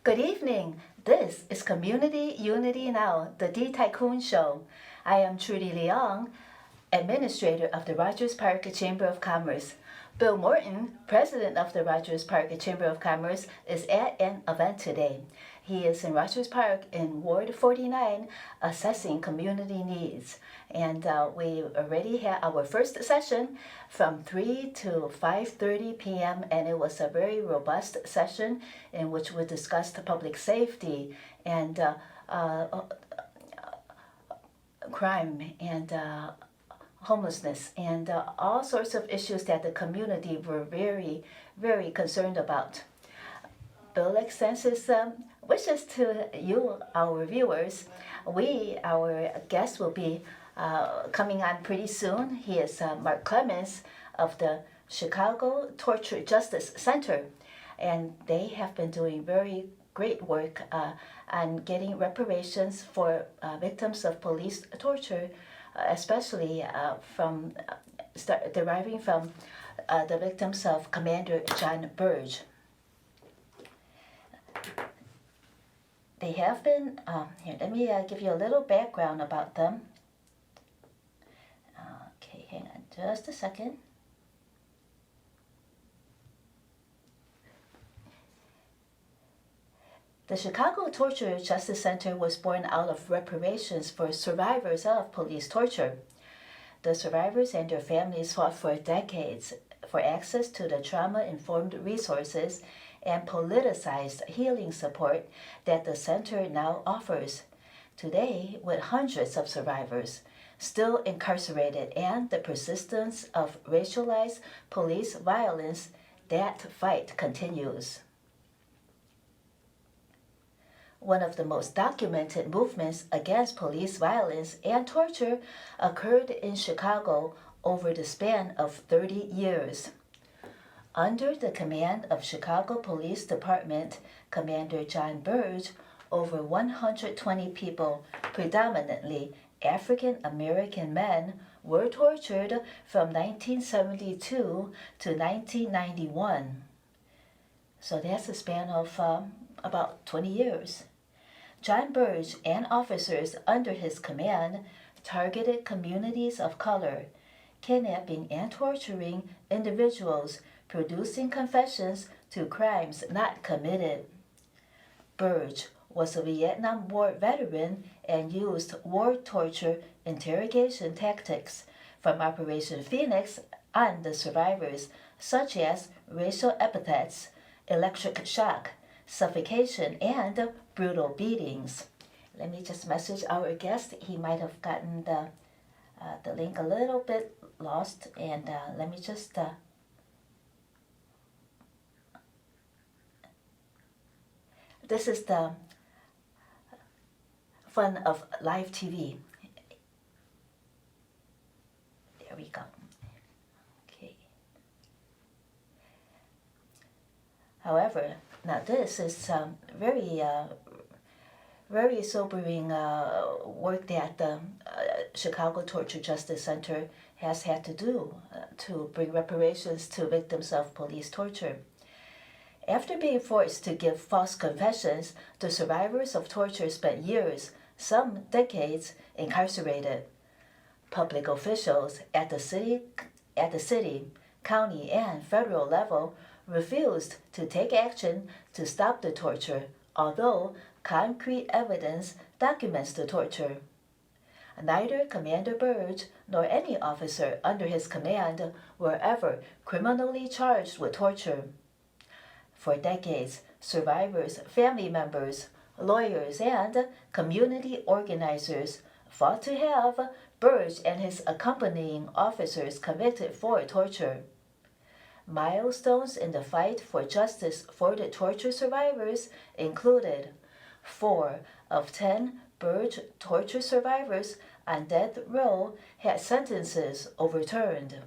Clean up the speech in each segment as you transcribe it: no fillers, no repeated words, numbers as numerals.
Good evening. This is Community Unity Now, the D Tycoon Show. I am Trudy Leong, Administrator of the Rogers Park Chamber of Commerce. Bill Morton, President of the Rogers Park Chamber of Commerce, is at an event today. He is in Rogers Park in Ward 49 assessing community needs. And we already had our first session from 3 to 5:30 p.m. and it was a very robust session in which we discussed public safety and crime and homelessness and all sorts of issues that the community were very, very concerned about. Bill extends his wishes to you, our viewers. Our guest will be coming on pretty soon. He is Mark Clemens of the Chicago Torture Justice Center, and they have been doing very great work on getting reparations for victims of police torture, especially deriving from the victims of Commander John Burge. They have been, here, let me give you a little background about them. Okay, hang on just a second. The Chicago Torture Justice Center was born out of reparations for survivors of police torture. The survivors and their families fought for decades for access to the trauma-informed resources and politicized healing support that the center now offers. Today, with hundreds of survivors still incarcerated and the persistence of racialized police violence, that fight continues. One of the most documented movements against police violence and torture occurred in Chicago over the span of 30 years. Under the command of Chicago Police Department Commander John Burge, over 120 people, predominantly African American men, were tortured from 1972 to 1991. So that's a span of about 20 years. John Burge and officers under his command targeted communities of color, kidnapping and torturing individuals, producing confessions to crimes not committed. Burge was a Vietnam War veteran and used war torture interrogation tactics from Operation Phoenix on the survivors, such as racial epithets, electric shock, suffocation, and brutal beatings. Let me just message our guest. He might have gotten the link a little bit lost, and let me just this is the fun of live TV. There we go. Okay. However, now this is very sobering work that the Chicago Torture Justice Center has had to do to bring reparations to victims of police torture. After being forced to give false confessions, the survivors of torture spent years, some decades, incarcerated. Public officials at the city, county, and federal level refused to take action to stop the torture, although concrete evidence documents the torture. Neither Commander Burge nor any officer under his command were ever criminally charged with torture. For decades, survivors, family members, lawyers, and community organizers fought to have Burge and his accompanying officers convicted for torture. Milestones in the fight for justice for the torture survivors included 4 of 10 Burge torture survivors on death row had sentences overturned.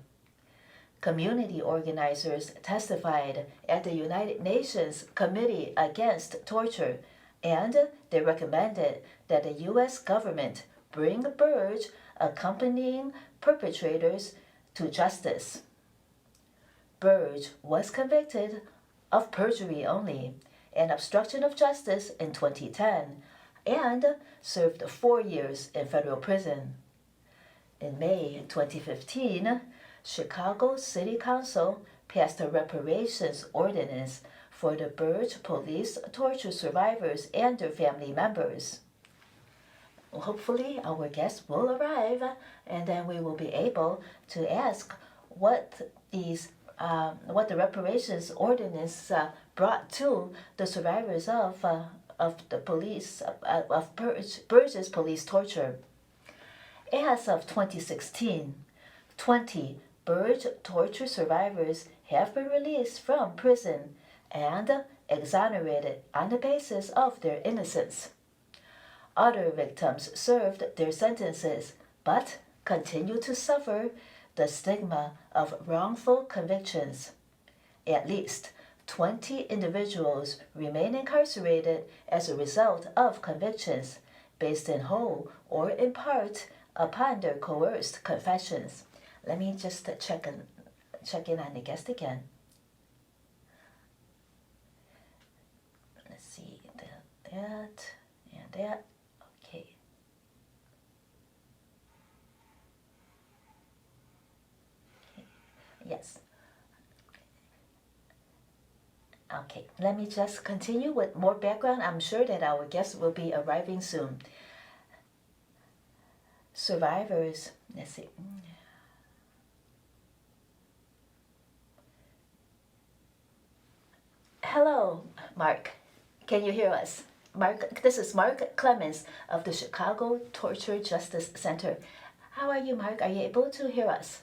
Community organizers testified at the United Nations Committee Against Torture, and they recommended that the U.S. government bring Burge accompanying perpetrators to justice. Burge was convicted of perjury only and obstruction of justice in 2010, and served 4 years in federal prison. In May 2015, Chicago City Council passed a reparations ordinance for the Burge police torture survivors and their family members. Hopefully, our guests will arrive, and then we will be able to ask what what the reparations ordinance brought to the survivors of the police of Burge's police torture. As of 2016, 20 Burge torture survivors have been released from prison and exonerated on the basis of their innocence. Other victims served their sentences but continue to suffer the stigma of wrongful convictions. At least 20 individuals remain incarcerated as a result of convictions based in whole or in part upon their coerced confessions. Let me just check in on the guest again. Let's see, that and that. Okay. Yes. Okay, let me just continue with more background. I'm sure that our guests will be arriving soon. Survivors, let's see. Hello, Mark. Can you hear us? Mark, this is Mark Clemens of the Chicago Torture Justice Center. How are you, Mark? Are you able to hear us?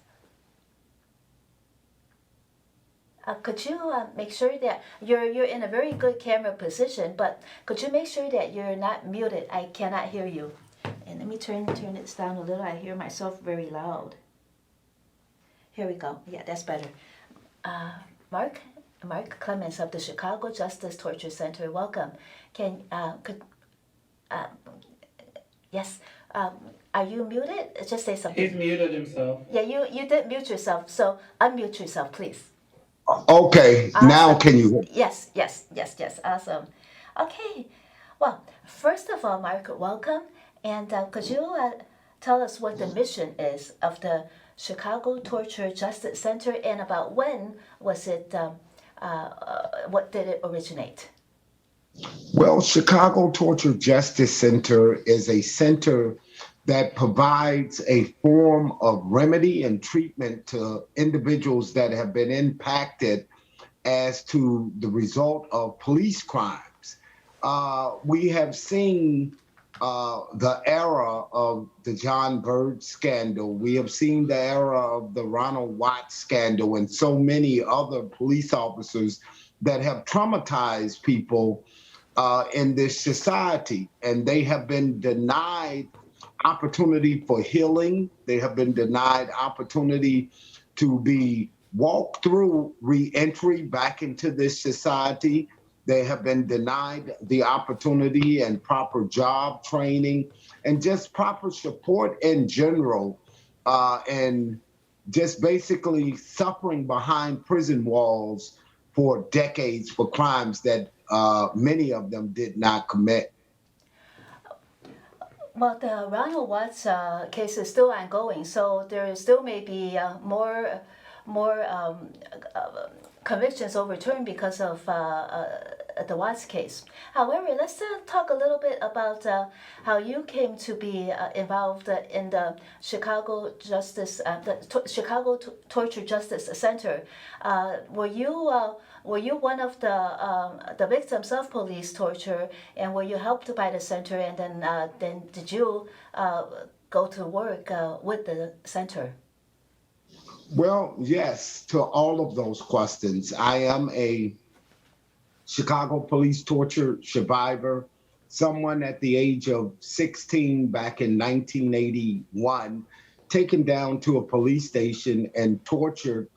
Could you make sure that you're in a very good camera position, but could you make sure that you're not muted? I cannot hear you. And let me turn this down a little. I hear myself very loud. Here we go. Yeah, that's better. Mark Clemens of the Chicago Justice Torture Center. Welcome. Yes. Are you muted? Just say something. He's muted himself. Yeah, you did mute yourself. So unmute yourself, please. Okay, now Awesome. can you? Yes. Awesome. Okay. Well, first of all, Mark, welcome. And could you tell us what the mission is of the Chicago Torture Justice Center and about when was it, what did it originate? Well, Chicago Torture Justice Center is a center that provides a form of remedy and treatment to individuals that have been impacted as to the result of police crimes. We have seen the era of the John Bird scandal. We have seen the era of the Ronald Watts scandal and so many other police officers that have traumatized people in this society. And they have been denied opportunity for healing. They have been denied opportunity to be walked through re-entry back into this society. They have been denied the opportunity and proper job training and just proper support in general, and just basically suffering behind prison walls for decades for crimes that many of them did not commit. Well, the Ronald Watts case is still ongoing, so there still may be more convictions overturned because of the Watts case. However, let's talk a little bit about how you came to be involved in the Chicago Chicago Torture Justice Center. Were you one of the victims of police torture, and were you helped by the center? And then did you go to work with the center? Well, yes, to all of those questions. I am a Chicago police torture survivor, someone at the age of 16 back in 1981, taken down to a police station and tortured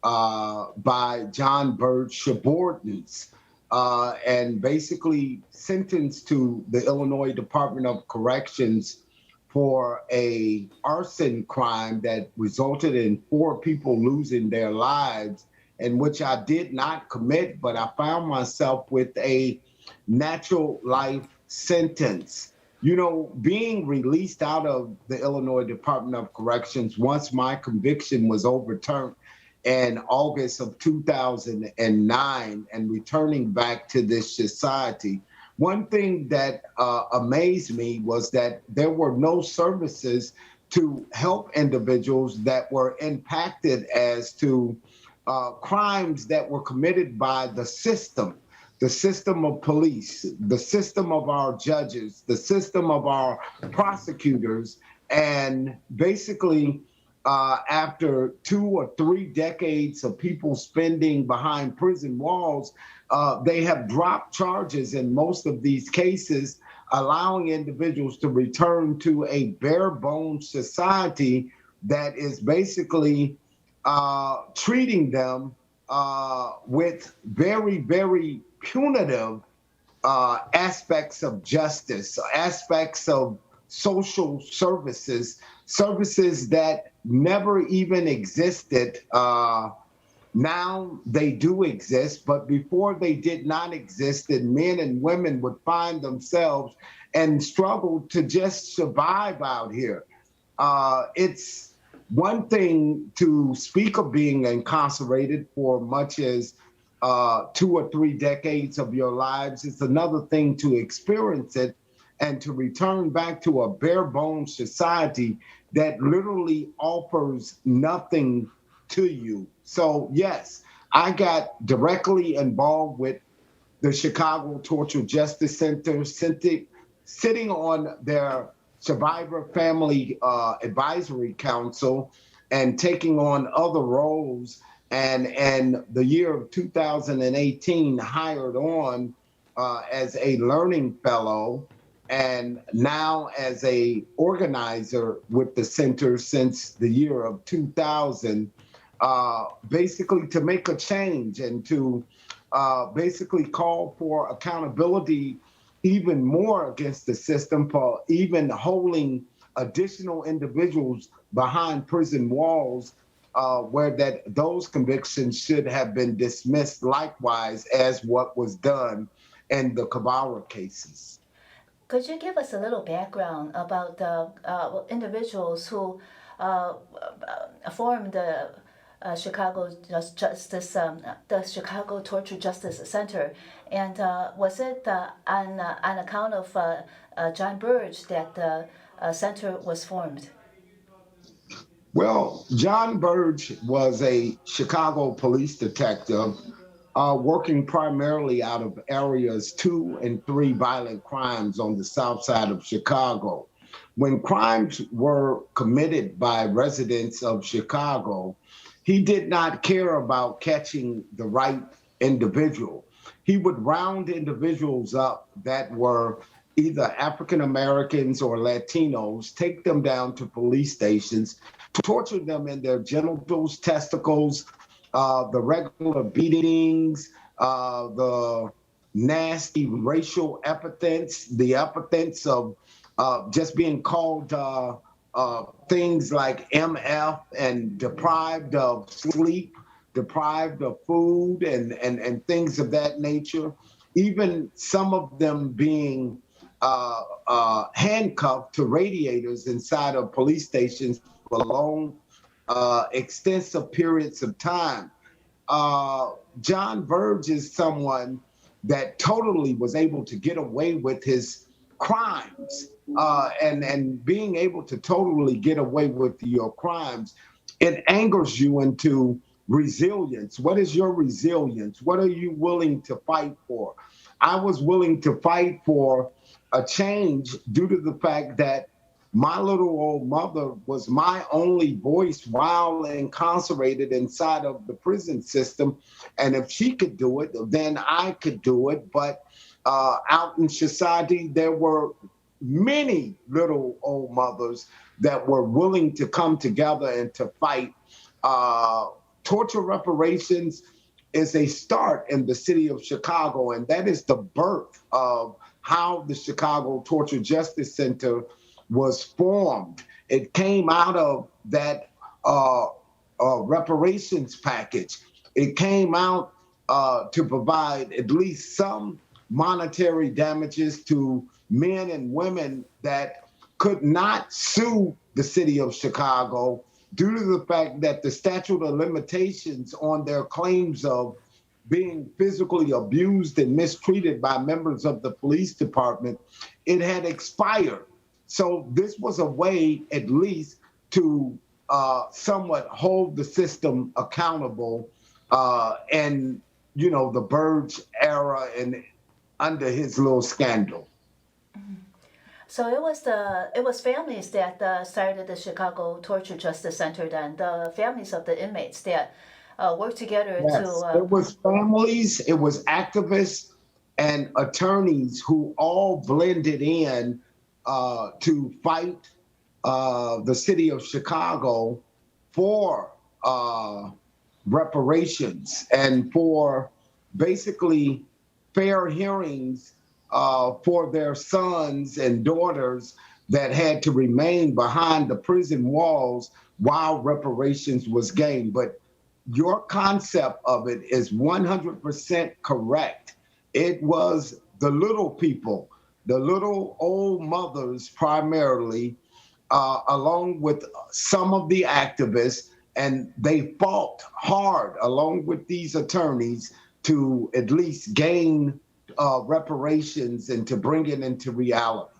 by John Bird's subordinates, and basically sentenced to the Illinois Department of Corrections for a arson crime that resulted in 4 people losing their lives in which I did not commit, but I found myself with a natural life sentence. You know, being released out of the Illinois Department of Corrections once my conviction was overturned in August of 2009 and returning back to this society, one thing that amazed me was that there were no services to help individuals that were impacted as to crimes that were committed by the system of police, the system of our judges, the system of our prosecutors. And basically, after 2 or 3 decades of people spending behind prison walls, they have dropped charges in most of these cases, allowing individuals to return to a bare bones society that is basically treating them with very, very punitive aspects of justice, aspects of social services, services that never even existed. Now they do exist, but before they did not exist, and men and women would find themselves and struggle to just survive out here. It's one thing to speak of being incarcerated for much as 2 or 3 decades of your lives. It's another thing to experience it and to return back to a bare bones society that literally offers nothing to you. So, yes, I got directly involved with the Chicago Torture Justice Center, sitting on their Survivor Family Advisory Council and taking on other roles. And in the year of 2018, hired on as a learning fellow and now as a organizer with the center since the year of 2000, basically to make a change and to basically call for accountability even more against the system for even holding additional individuals behind prison walls where that those convictions should have been dismissed likewise as what was done in the Kabara cases. Could you give us a little background about the individuals who uh, formed the the Chicago Torture Justice Center, and was it on account of John Burge that the center was formed? Well, John Burge was a Chicago police detective working primarily out of areas 2 and 3 violent crimes on the south side of Chicago. When crimes were committed by residents of Chicago, he did not care about catching the right individual. He would round individuals up that were either African Americans or Latinos, take them down to police stations, torture them in their genitals, testicles, the regular beatings, the nasty racial epithets, the epithets of just being called things like MF and deprived of sleep, deprived of food, and things of that nature. Even some of them being handcuffed to radiators inside of police stations for long, extensive periods of time. uh, John Verge is someone that totally was able to get away with his crimes, and being able to totally get away with your crimes, it angers you into resilience. What is your resilience? What are you willing to fight for? I was willing to fight for a change due to the fact that my little old mother was my only voice while incarcerated inside of the prison system. And if she could do it, then I could do it. But out in society, there were many little old mothers that were willing to come together and to fight. Uh, Torture reparations is a start in the city of Chicago, and that is the birth of how the Chicago Torture Justice Center was formed. It came out of that reparations package. it came out to provide at least some monetary damages to men and women that could not sue the city of Chicago due to the fact that the statute of limitations on their claims of being physically abused and mistreated by members of the police department, it had expired. So this was a way, at least, to somewhat hold the system accountable, and the Burge era and under his little scandal. So it was families that started the Chicago Torture Justice Center. Then the families of the inmates that worked together Yes, it was families, it was activists and attorneys who all blended in to fight the city of Chicago for reparations and for basically fair hearings for their sons and daughters that had to remain behind the prison walls while reparations was gained. But your concept of it is 100% correct. It was the little people, the little old mothers primarily, along with some of the activists, and they fought hard along with these attorneys to at least gain reparations and to bring it into reality.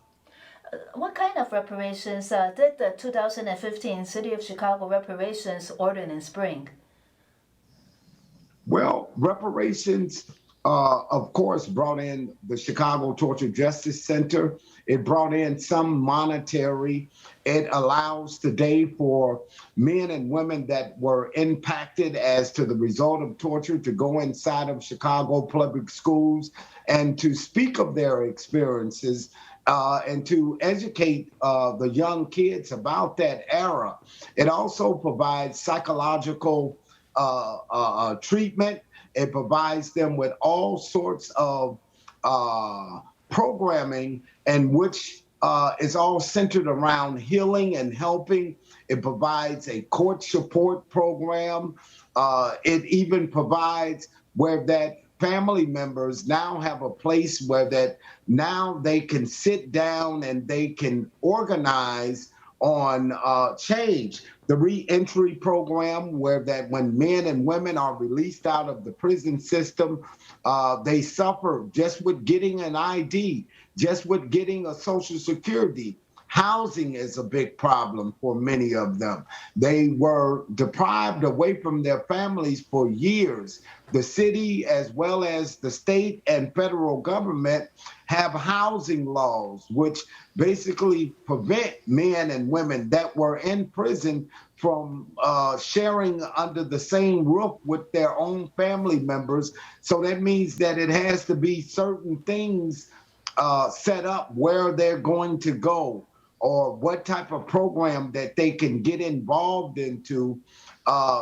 What kind of reparations did the 2015 City of Chicago Reparations Ordinance bring? Well, reparations, of course, brought in the Chicago Torture Justice Center. It brought in some monetary. It allows today for men and women that were impacted as to the result of torture to go inside of Chicago public schools and to speak of their experiences and to educate the young kids about that era. It also provides psychological treatment. It provides them with all sorts of programming, and which is all centered around healing and helping. It provides a court support program. It even provides where that family members now have a place where that now they can sit down and they can organize on change. The reentry program, where that when men and women are released out of the prison system, they suffer just with getting an ID, just with getting a Social Security. Housing is a big problem for many of them. They were deprived away from their families for years. The city, as well as the state and federal government, have housing laws which basically prevent men and women that were in prison from sharing under the same roof with their own family members. So that means that it has to be certain things set up where they're going to go, or what type of program that they can get involved into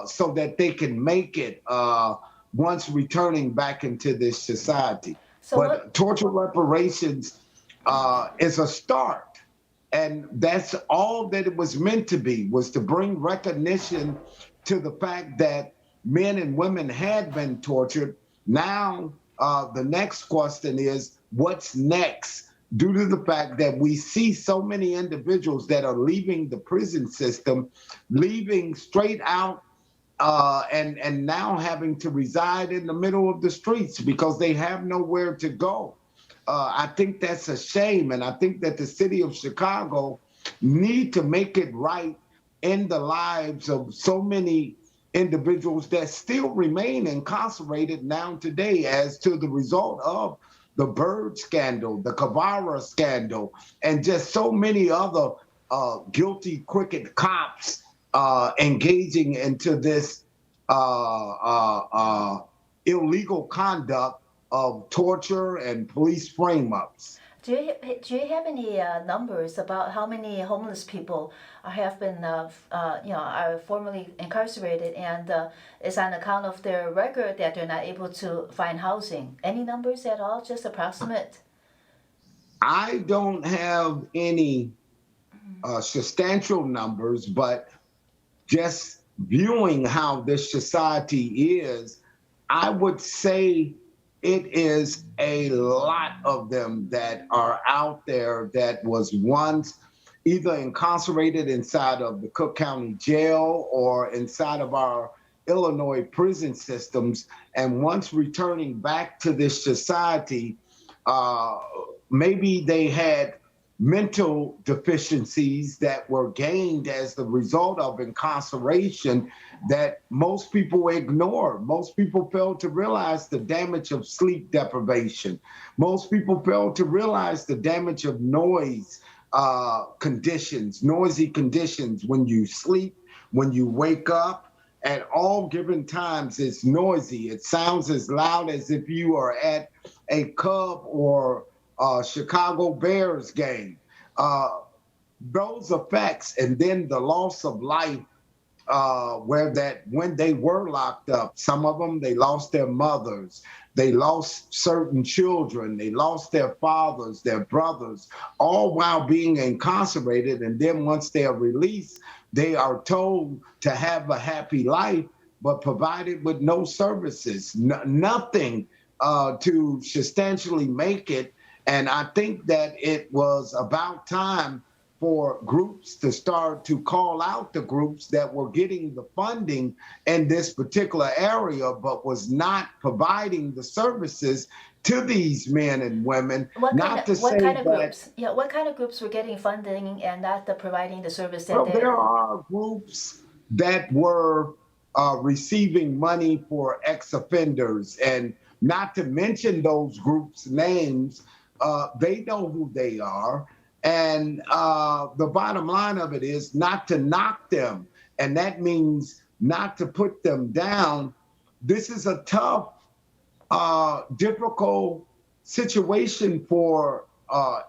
so that they can make it once returning back into this society. So But torture reparations is a start. And that's all that it was meant to be, was to bring recognition to the fact that men and women had been tortured. Now, the next question is, what's next? Due to the fact that we see so many individuals that are leaving the prison system, leaving straight out, and now having to reside in the middle of the streets because they have nowhere to go. I think that's a shame, and I think that the city of Chicago need to make it right in the lives of so many individuals that still remain incarcerated now today as to the result of the Byrd scandal, the Kavara scandal, and just so many other guilty crooked cops engaging into this illegal conduct of torture and police frame-ups. do you have any numbers about how many homeless people have been are formerly incarcerated and it's on account of their record that they're not able to find housing? Any numbers at all? Just approximate? I don't have any substantial numbers, but just viewing how this society is, I would say it is a lot of them that are out there that was once either incarcerated inside of the Cook County Jail or inside of our Illinois prison systems. And once returning back to this society, uh, maybe they had mental deficiencies that were gained as the result of incarceration that most people ignore. Most people fail to realize the damage of sleep deprivation. Most people fail to realize the damage of noise conditions, noisy conditions when you sleep, when you wake up. At all given times, it's noisy. It sounds as loud as if you are at a Cub or Chicago Bears game. Uh, those effects, and then the loss of life where that when they were locked up, some of them they lost their mothers, they lost certain children, they lost their fathers, their brothers, all while being incarcerated. And then once they are released, they are told to have a happy life, but provided with no services, nothing to substantially make it. And I think that it was about time for groups to start to call out the groups that were getting the funding in this particular area, but was not providing the services to these men and women. Not to What say kind of that, groups? Yeah, what kind of groups were getting funding and not providing the service that well, they? there are groups that were receiving money for ex-offenders, and not to mention those groups' names. They know who they are. And the bottom line of it is not to knock them. And that means not to put them down. This is a tough, difficult situation for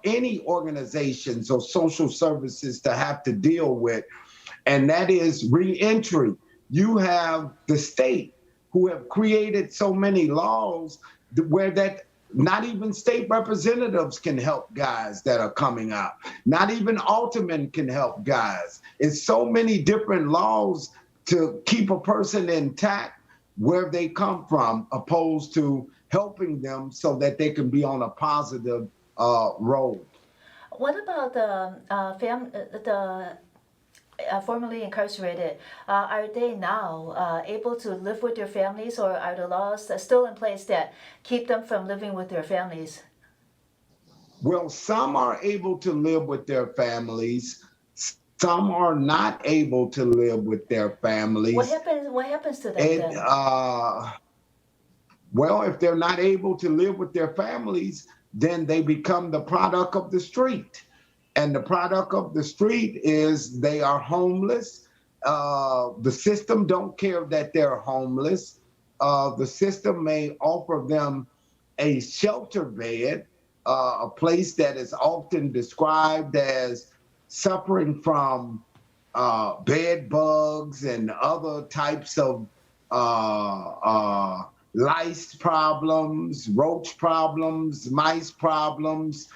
any organizations or social services to have to deal with, and that is reentry. You have the state who have created so many laws where that not even state representatives can help guys that are coming out. Not even aldermen can help guys. It's so many different laws to keep a person intact where they come from, opposed to helping them so that they can be on a positive road. What about the formerly incarcerated? Are they now able to live with their families, or are the laws still in place that keep them from living with their families? Well, some are able to live with their families. Some are not able to live with their families. What happens to them It then? Well, if they're not able to live with their families, then they become the product of the street. And the product of the street is they are homeless. The system don't care that they're homeless. The system may offer them a shelter bed, a place that is often described as suffering from bed bugs and other types of lice problems, roach problems, mice problems.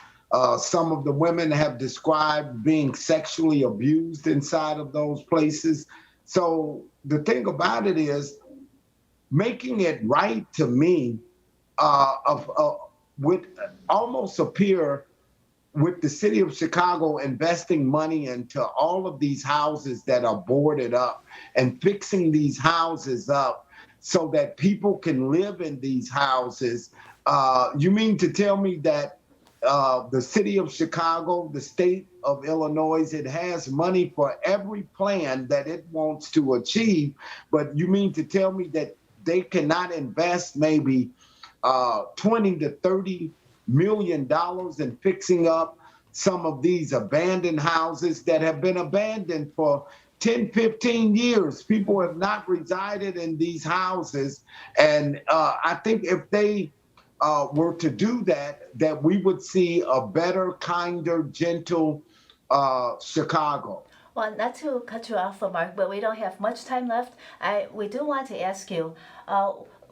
Some of the women have described being sexually abused inside of those places. So the thing about it is, making it right to me would almost appear with the city of Chicago investing money into all of these houses that are boarded up and fixing these houses up so that people can live in these houses. You mean to tell me that the city of Chicago, the state of Illinois, it has money for every plan that it wants to achieve, but you mean to tell me that they cannot invest maybe 20 to 30 $1 million in fixing up some of these abandoned houses that have been abandoned for 10, 15 years. People have not resided in these houses. And I think if they were to do that, that we would see a better, kinder, gentle Chicago. Well, not to cut you off, Mark, but we don't have much time left. We do want to ask you,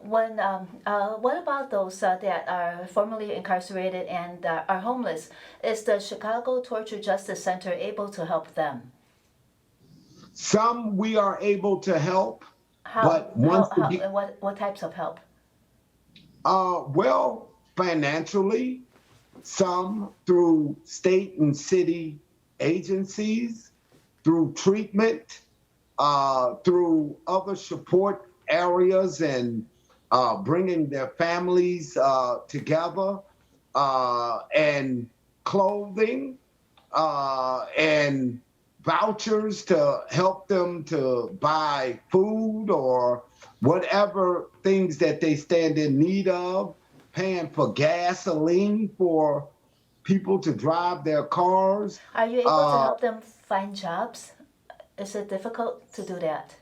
what about those that are formerly incarcerated and are homeless? Is the Chicago Torture Justice Center able to help them? Some we are able to help, How? but once How? again, And what types of help? Well, financially, some through state and city agencies, through treatment, through other support areas, and bringing their families together, and clothing, and vouchers to help them to buy food or whatever things that they stand in need of, paying for gasoline for people to drive their cars. Are you able to Uh, help them find jobs? Is it difficult to do that?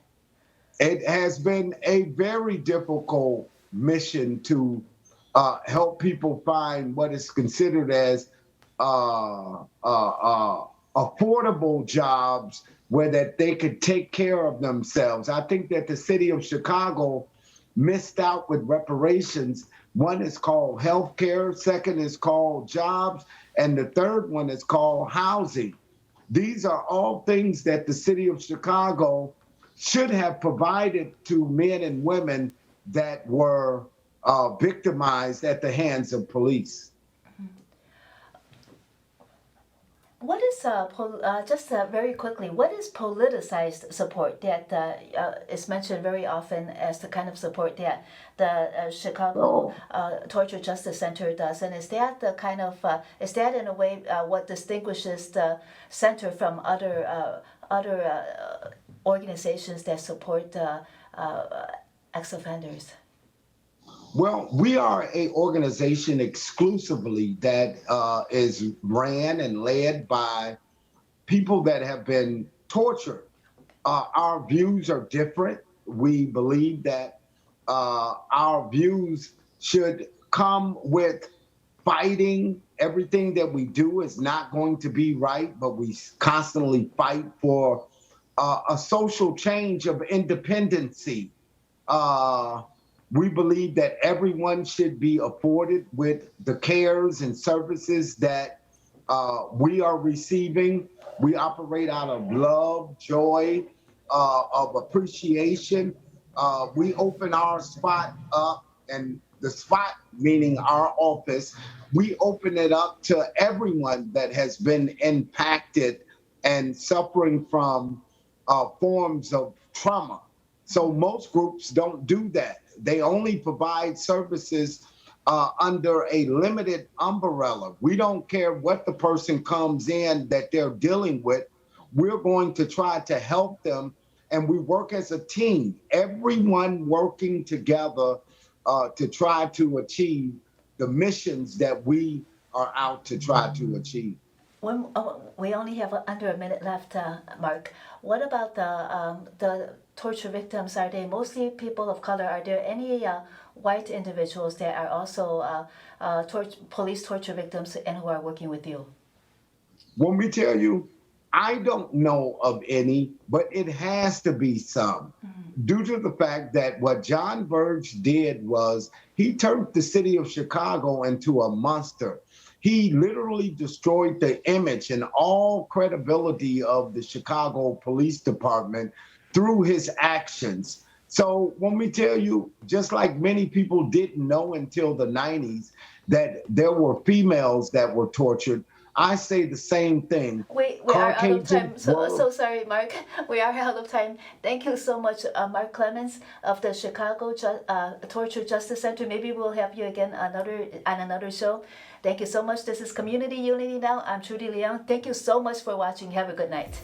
it has been a very difficult mission to help people find what is considered as affordable jobs where that they could take care of themselves. I think that the city of Chicago missed out with reparations. One is called healthcare, second is called jobs, and the third one is called housing. These are all things that the city of Chicago should have provided to men and women that were victimized at the hands of police. What is just very quickly? What is politicized support that is mentioned very often as the kind of support that the Chicago Torture Justice Center does? And is that the kind of is that in a way what distinguishes the center from other organizations that support ex-offenders? Well, we are a organization exclusively that is ran and led by people that have been tortured. Our views are different. We believe that our views should come with fighting. Everything that we do is not going to be right, but we constantly fight for a social change of independency. Uh, we believe that everyone should be afforded with the cares and services that we are receiving. We operate out of love, joy, of appreciation. We open our spot up, and the spot, meaning our office, we open it up to everyone that has been impacted and suffering from forms of trauma. So most groups don't do that. They only provide services under a limited umbrella. We don't care what the person comes in that they're dealing with. We're going to try to help them, and we work as a team, everyone working together to try to achieve the missions that we are out to try to achieve. We only have under a minute left, Mark. What about the torture victims? Are they mostly people of color? Are there any white individuals that are also police torture victims and who are working with you? When we tell you, I don't know of any, but it has to be some. Due to the fact that what John Burge did was he turned the city of Chicago into a monster. He literally destroyed the image and all credibility of the Chicago Police Department through his actions. So when we tell you, just like many people didn't know until the 90s that there were females that were tortured, I say the same thing. We are out of time. Caucasians So were. sorry, Mark. We are out of time. Thank you so much, Mark Clemens of the Chicago Torture Justice Center. Maybe we'll have you again on another show. Thank you so much. This is Community Unity Now. I'm Trudy Leong. Thank you so much for watching. Have a good night.